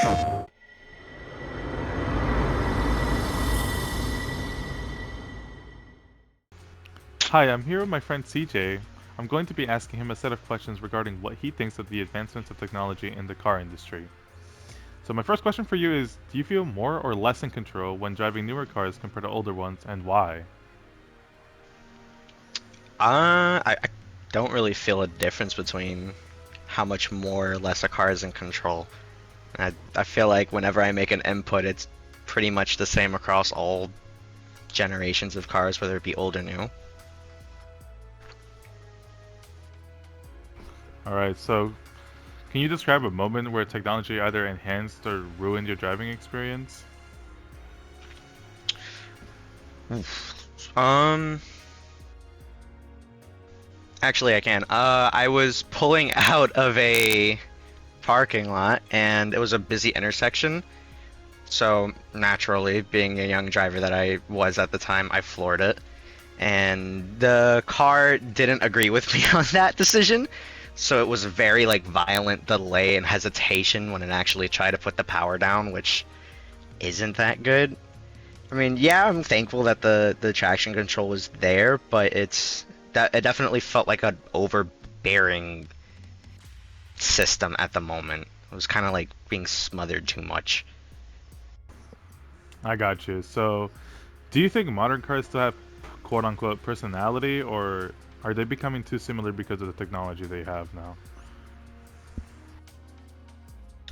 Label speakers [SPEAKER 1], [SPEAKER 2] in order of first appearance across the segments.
[SPEAKER 1] Hi, I'm here with my friend CJ. I'm going to be asking him a set of questions regarding what he thinks of the advancements of technology in the car industry. So my first question for you is, do you feel more or less in control when driving newer cars compared to older ones, and why?
[SPEAKER 2] I don't really feel a difference between how much more or less a car is in control. I feel like whenever I make an input, it's pretty much the same across all generations of cars, whether it be old or new.
[SPEAKER 1] Alright, so can you describe a moment where technology either enhanced or ruined your driving experience?
[SPEAKER 2] Oof. Actually, I can. I was pulling out of a parking lot, and it was a busy intersection. So naturally, being a young driver that I was at the time, I floored it. And the car didn't agree with me on that decision. So it was a very like violent delay and hesitation when it actually tried to put the power down, which isn't that good. I mean, yeah, I'm thankful that the traction control was there, but it definitely felt like an overbearing system at the moment. It was kind of like being smothered too much.
[SPEAKER 1] I got you. So, do you think modern cars still have quote unquote personality, or are they becoming too similar because of the technology they have now?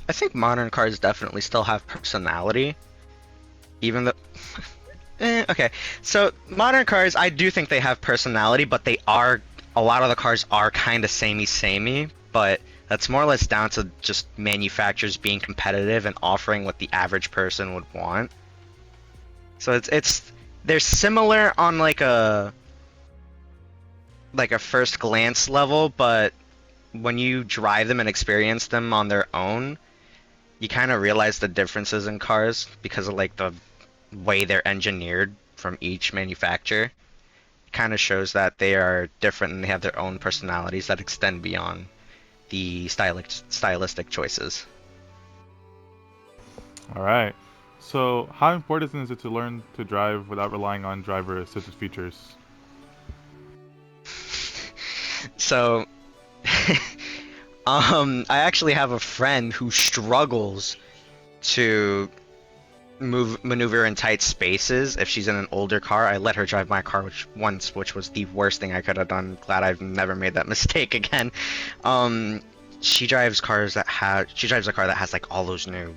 [SPEAKER 2] I think modern cars definitely still have personality, even though okay, so modern cars, I do think they have personality, but a lot of the cars are kind of samey, but that's more or less down to just manufacturers being competitive and offering what the average person would want. So they're similar on like a first glance level, but when you drive them and experience them on their own, you kind of realize the differences in cars because of like the way they're engineered from each manufacturer. Kind of shows that they are different and they have their own personalities that extend beyond the stylistic choices.
[SPEAKER 1] Alright. So, how important is it to learn to drive without relying on driver assisted features?
[SPEAKER 2] So, I actually have a friend who struggles to maneuver in tight spaces if she's in an older car. I let her drive my car once, which was the worst thing I could have done. Glad I've never made that mistake again. Um, she drives a car that has like all those new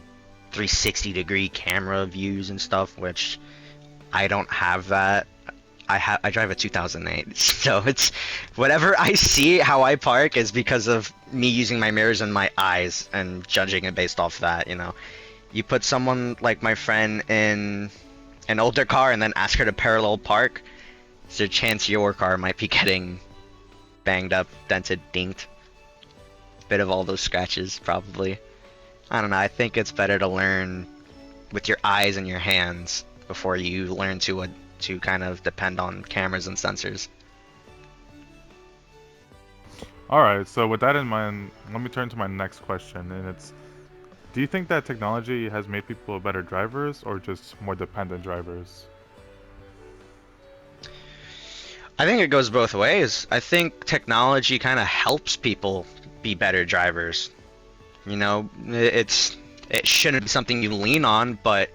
[SPEAKER 2] 360-degree camera views and stuff, which I don't have that. I drive a 2008, so it's whatever I see how I park is because of me using my mirrors and my eyes and judging it based off that. You put someone like my friend in an older car and then ask her to parallel park, there's a chance your car might be getting banged up, dented, dinked. Bit of all those scratches, probably. I don't know. I think it's better to learn with your eyes and your hands before you learn to kind of depend on cameras and sensors.
[SPEAKER 1] Alright, so with that in mind, let me turn to my next question, and it's, do you think that technology has made people better drivers or just more dependent drivers?
[SPEAKER 2] I think it goes both ways. I think technology kind of helps people be better drivers. It shouldn't be something you lean on, but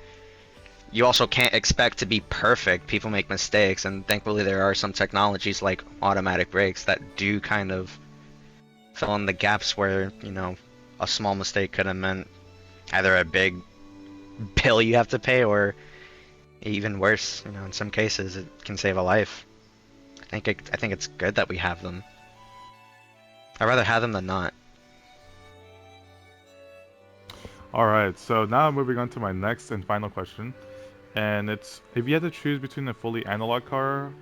[SPEAKER 2] you also can't expect to be perfect. People make mistakes, and thankfully there are some technologies like automatic brakes that do kind of fill in the gaps where, a small mistake could have meant either a big bill you have to pay or even worse, in some cases it can save a life. I think it's good that we have them. I'd rather have them than not.
[SPEAKER 1] Alright, so now moving on to my next and final question, and it's, if you had to choose between a fully analog car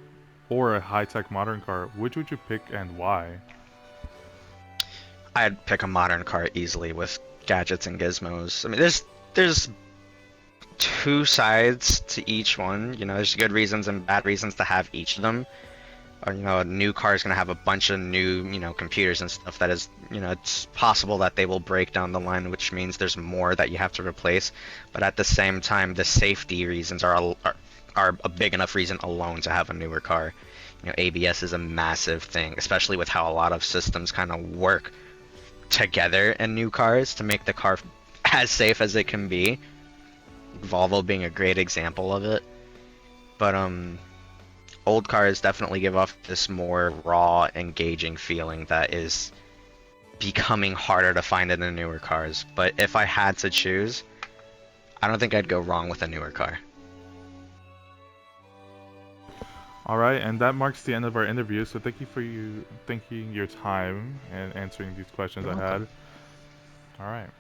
[SPEAKER 1] or a high-tech modern car, which would you pick and why?
[SPEAKER 2] I'd pick a modern car easily with gadgets and gizmos. I mean, there's two sides to each one. There's good reasons and bad reasons to have each of them. or a new car is going to have a bunch of new computers and stuff that is it's possible that they will break down the line, which means there's more that you have to replace. But at the same time, the safety reasons are a big enough reason alone to have a newer car. ABS is a massive thing, especially with how a lot of systems kind of work together in new cars to make the car as safe as it can be. Volvo being a great example of it. But old cars definitely give off this more raw, engaging feeling that is becoming harder to find in the newer cars. But if I had to choose, I don't think I'd go wrong with a newer car.
[SPEAKER 1] All right, and that marks the end of our interview. So thank you for taking your time and answering these questions
[SPEAKER 2] You're
[SPEAKER 1] I
[SPEAKER 2] welcome.
[SPEAKER 1] had. All right.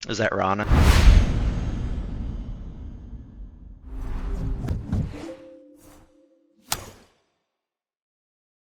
[SPEAKER 2] Is that Rana?